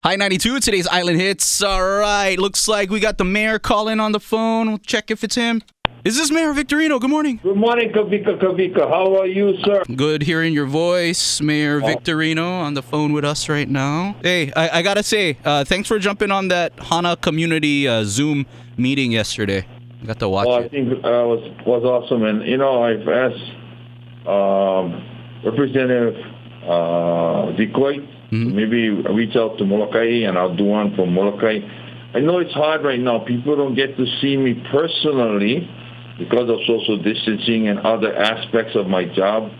Hi 92, today's Island Hits. All right, looks like we got the mayor calling on the phone. We'll check if it's him. Is this Mayor Victorino? Good morning. Good morning, Kavika. How are you, sir? Good hearing your voice, Mayor Victorino, on the phone with us right now. Hey, I gotta say, thanks for jumping on that Hana community Zoom meeting yesterday. I got to watch it. I think it was awesome. And, I've asked Representative Decoy maybe reach out to Molokai, and I'll do one from Molokai. I know it's hard right now. People don't get to see me personally because of social distancing and other aspects of my job.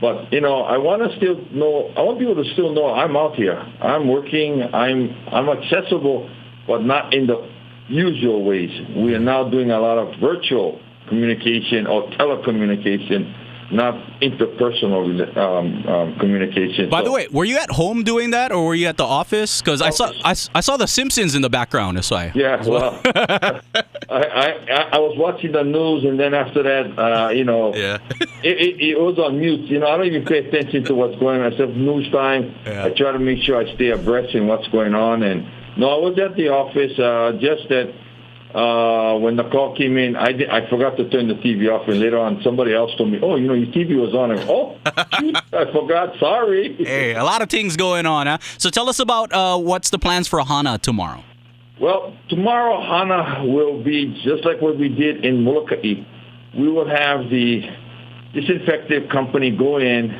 But, I want people to still know I'm out here. I'm working. I'm accessible, but not in the usual ways. We are now doing a lot of virtual communication or telecommunication, not interpersonal communication. By the way, were you at home doing that, or were you at the office? Because I saw The Simpsons in the background. That's why. Yeah, well, I was watching the news, and then after that, it was on mute. I don't even pay attention to what's going on. Except news time. Yeah. I try to make sure I stay abreast in what's going on. And no, I was at the office. Just that. When the call came in, I forgot to turn the TV off, and later on somebody else told me, your TV was on. Shoot, I forgot, sorry. Hey, a lot of things going on, huh? So tell us about what's the plans for Hana tomorrow? Well, tomorrow Hana will be just like what we did in Molokai. We will have the disinfectant company go in,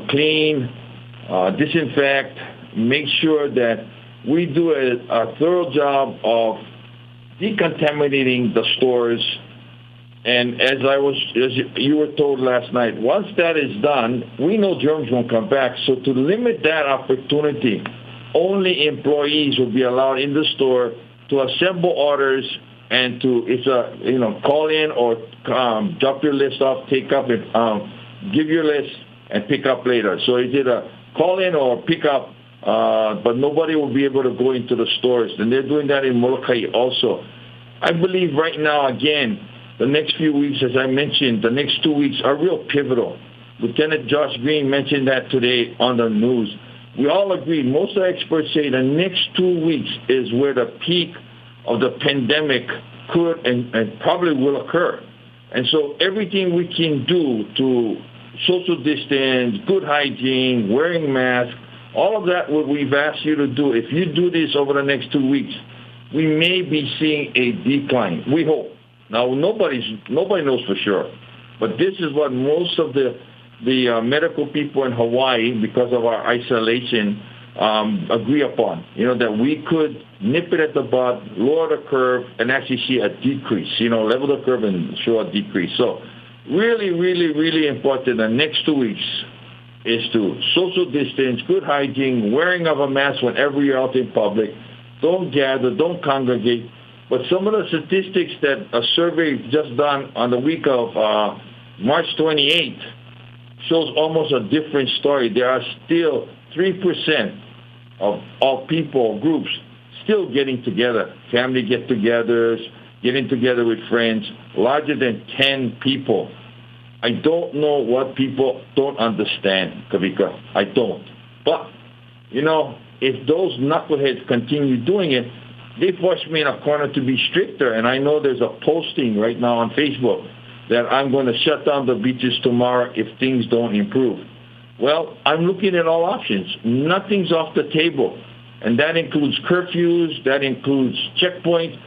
clean, disinfect, make sure that we do a thorough job of decontaminating the stores. And as you were told last night, once that is done, we know germs won't come back. So to limit that opportunity, only employees will be allowed in the store to assemble orders and to call in or drop your list off, take up it, give your list and pick up later. So it's either call in or pick up. But nobody will be able to go into the stores. And they're doing that in Molokai also. I believe right now, again, the next few weeks, as I mentioned, the next 2 weeks are real pivotal. Lieutenant Josh Green mentioned that today on the news. We all agree, most of the experts say the next 2 weeks is where the peak of the pandemic could and probably will occur. And so everything we can do to social distance, good hygiene, wearing masks, all of that, what we've asked you to do, if you do this over the next 2 weeks, we may be seeing a decline. We hope. Now, nobody knows for sure. But this is what most of the medical people in Hawaii, because of our isolation, agree upon. That we could nip it at the bud, lower the curve, and actually see a decrease. Level the curve and show a decrease. So really, really, really important the next 2 weeks is to social distance, good hygiene, wearing of a mask whenever you're out in public. Don't gather, don't congregate. But some of the statistics that a survey just done on the week of March 28th shows almost a different story. There are still 3% of people, groups, still getting together. Family get-togethers, getting together with friends, larger than 10 people. I don't know what people don't understand, Kavika. I don't. But, if those knuckleheads continue doing it, they force me in a corner to be stricter. And I know there's a posting right now on Facebook that I'm going to shut down the beaches tomorrow if things don't improve. Well, I'm looking at all options. Nothing's off the table. And that includes curfews. That includes checkpoints.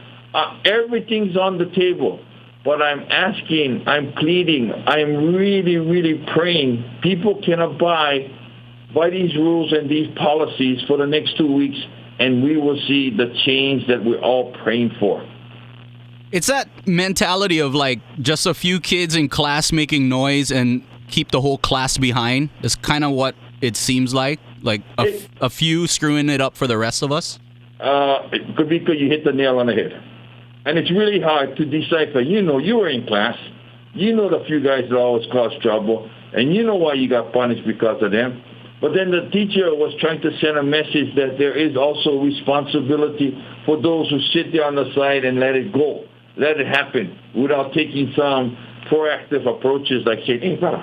Everything's on the table. But I'm asking, I'm pleading, I'm really, really praying people can abide by these rules and these policies for the next 2 weeks, and we will see the change that we're all praying for. It's that mentality of just a few kids in class making noise and keep the whole class behind. That's kind of what it seems like. A few screwing it up for the rest of us. Kabika, you hit the nail on the head. And it's really hard to decipher. You were in class. The few guys that always cause trouble. And why you got punished because of them. But then the teacher was trying to send a message that there is also responsibility for those who sit there on the side and let it go. Let it happen without taking some proactive approaches like saying, hey, brother,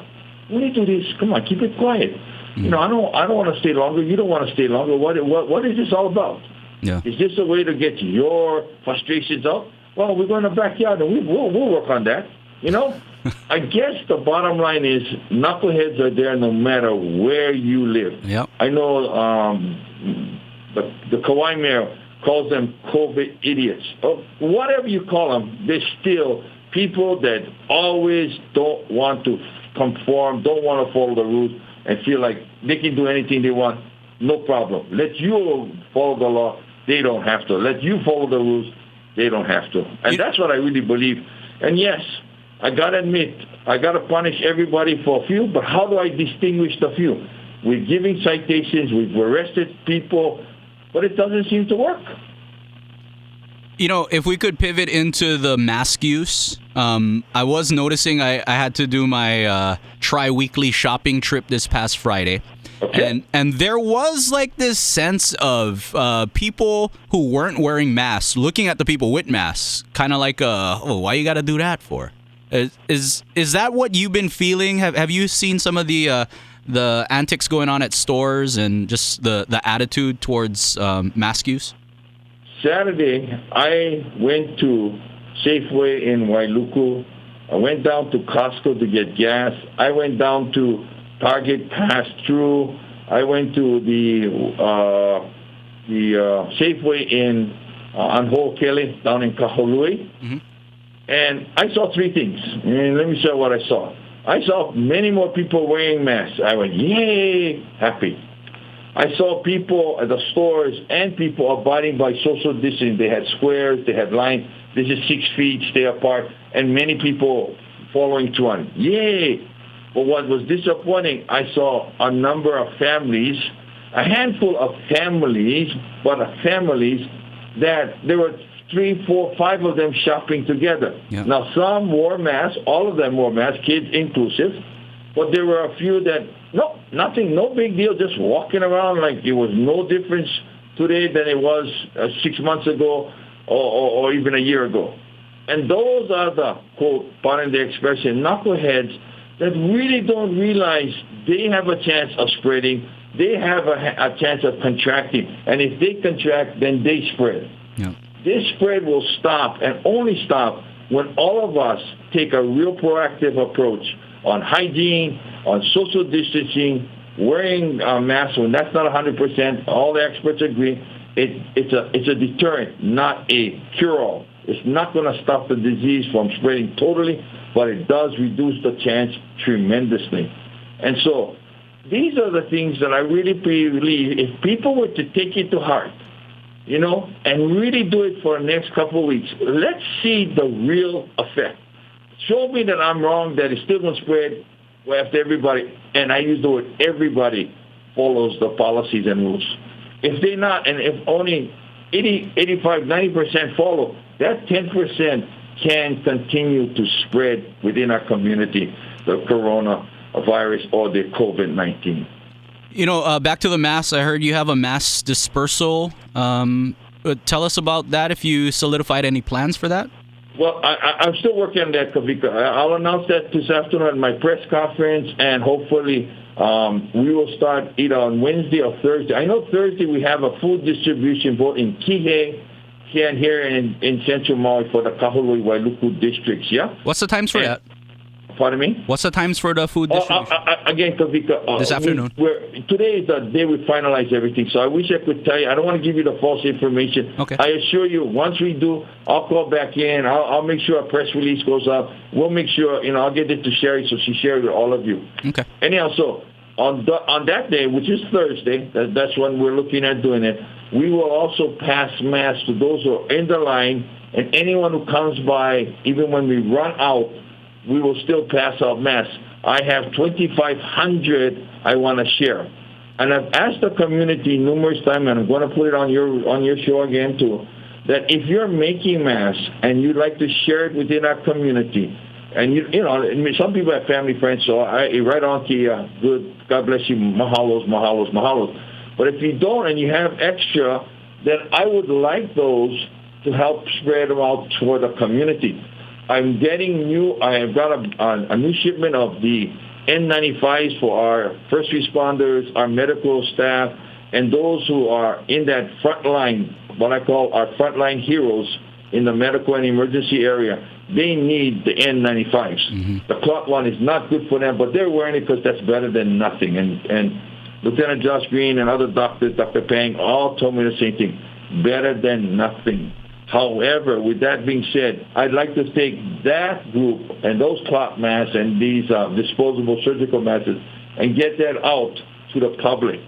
when you do this, come on, keep it quiet. You know, I don't want to stay longer. You don't want to stay longer. What is this all about? Yeah. Is this a way to get your frustrations out? Well, we're going to backyard and we'll work on that. You know, I guess the bottom line is knuckleheads are there no matter where you live. Yep. I know the Kauai mayor calls them COVID idiots. Or whatever you call them, they're still people that always don't want to conform, don't want to follow the rules, and feel like they can do anything they want. No problem. Let you follow the law. They don't have to. Let you follow the rules. They don't have to. And that's what I really believe. And yes, I got to admit, I got to punish everybody for a few, but how do I distinguish the few? We're giving citations, we've arrested people, but it doesn't seem to work. You know, if we could pivot into the mask use, I was noticing I had to do my tri-weekly shopping trip this past Friday. Okay. And there was like this sense of people who weren't wearing masks looking at the people with masks, kind of like, why you got to do that for? Is that what you've been feeling? Have you seen some of the antics going on at stores and just the attitude towards mask use? Saturday, I went to Safeway in Wailuku. I went down to Costco to get gas. I went down to Target, passed through. I went to the Safeway in on Ho'okele down in Kahului. Mm-hmm. And I saw three things. And let me show you what I saw. I saw many more people wearing masks. I went, yay, happy. I saw people at the stores and people abiding by social distancing. They had squares, they had lines. This is 6 feet, stay apart, and many people following through on. Yay! But what was disappointing, I saw a number of families, a handful of families, that there were 3, 4, 5 of them shopping together. Yeah. Now, some wore masks, all of them wore masks, kids inclusive, but there were a few that, nothing, no big deal, just walking around like it was no difference today than it was 6 months ago or even a year ago. And those are the, quote, pardon the expression, knuckleheads that really don't realize they have a chance of spreading, they have a chance of contracting, and if they contract, then they spread. Yeah. This spread will stop and only stop when all of us take a real proactive approach on hygiene, on social distancing, wearing masks when that's not 100%. All the experts agree. It's a deterrent, not a cure-all. It's not going to stop the disease from spreading totally, but it does reduce the chance tremendously. And so these are the things that I really believe if people were to take it to heart, and really do it for the next couple of weeks, let's see the real effect. Show me that I'm wrong, that it's still going to spread after everybody, and I use the word everybody, follows the policies and rules. If they're not, and if only 80, 85, 90% follow, that 10% can continue to spread within our community, the coronavirus or the COVID-19. Back to the masks, I heard you have a mass dispersal. Tell us about that, if you solidified any plans for that. Well, I'm still working on that, Kavika. I'll announce that this afternoon at my press conference, and hopefully we will start either on Wednesday or Thursday. I know Thursday we have a food distribution both in Kihei and here in Central Maui for the Kahului Wailuku districts, yeah? What's the times for that? Pardon me? What's the times for the food distribution? Again, Kavika, this afternoon. Today is the day we finalize everything, so I wish I could tell you. I don't want to give you the false information. Okay. I assure you, once we do, I'll call back in. I'll make sure a press release goes up. We'll make sure, I'll get it to Sherry so she shares it with all of you. Okay. Anyhow, so on that day, which is Thursday, that's when we're looking at doing it, we will also pass masks to those who are in the line, and anyone who comes by, even when we run out, we will still pass out masks. I have 2,500 I want to share. And I've asked the community numerous times, and I'm going to put it on your show again too, that if you're making masks and you'd like to share it within our community, and some people have family friends, so I right on to you, good, God bless you, mahalos. But if you don't and you have extra, then I would like those to help spread them out toward the community. I have got a new shipment of the N95s for our first responders, our medical staff, and those who are in that front line, what I call our frontline heroes in the medical and emergency area. They need the N95s. Mm-hmm. The cloth one is not good for them, but they're wearing it because that's better than nothing. And Lieutenant Josh Green and other doctors, Dr. Pang, all told me the same thing, better than nothing. However, with that being said, I'd like to take that group and those cloth masks and these disposable surgical masks and get that out to the public.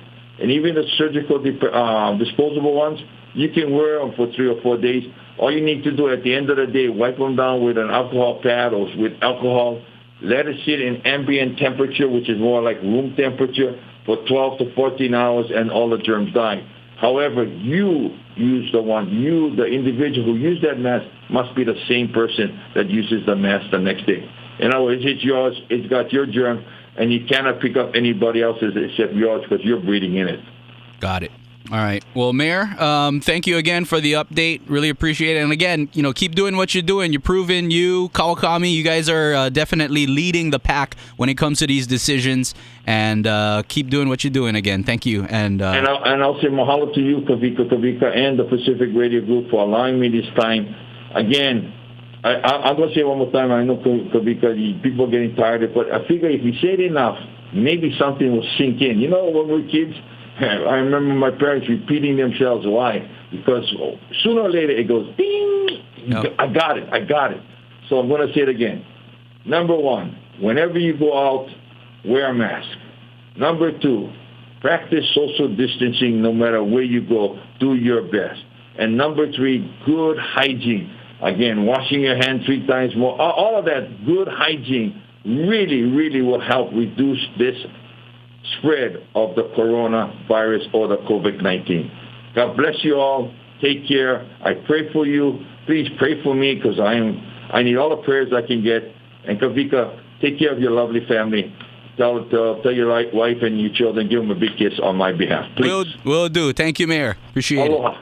And even the surgical disposable ones, you can wear them for 3 or 4 days. All you need to do at the end of the day, wipe them down with an alcohol pad or with alcohol. Let it sit in ambient temperature, which is more like room temperature, for 12 to 14 hours, and all the germs die. However, you use the individual who used that mask must be the same person that uses the mask the next day. In other words, it's yours, it's got your germ, and you cannot pick up anybody else's except yours because you're breathing in it. Got it. All right. Well, Mayor, thank you again for the update. Really appreciate it. And again, keep doing what you're doing. You're proving Kawakami, you guys are definitely leading the pack when it comes to these decisions. And keep doing what you're doing again. Thank you. And I'll say mahalo to you, Kavika, and the Pacific Radio Group for allowing me this time. Again, I'm going to say it one more time. I know, Kavika, people are getting tired of it, but I figure if we say it enough, maybe something will sink in. When we're kids, I remember my parents repeating themselves. Why? Because sooner or later it goes, ding! Yep. I got it. So I'm going to say it again. Number 1, whenever you go out, wear a mask. Number 2, practice social distancing no matter where you go. Do your best. And number 3, good hygiene. Again, washing your hands 3 times more. All of that good hygiene really, really will help reduce this spread of the coronavirus or the COVID-19. God bless you all. Take care. I pray for you. Please pray for me because I need all the prayers I can get. And Kavika, take care of your lovely family. Tell your wife and your children, give them a big kiss on my behalf. Please. Will do. Thank you, Mayor. Appreciate it.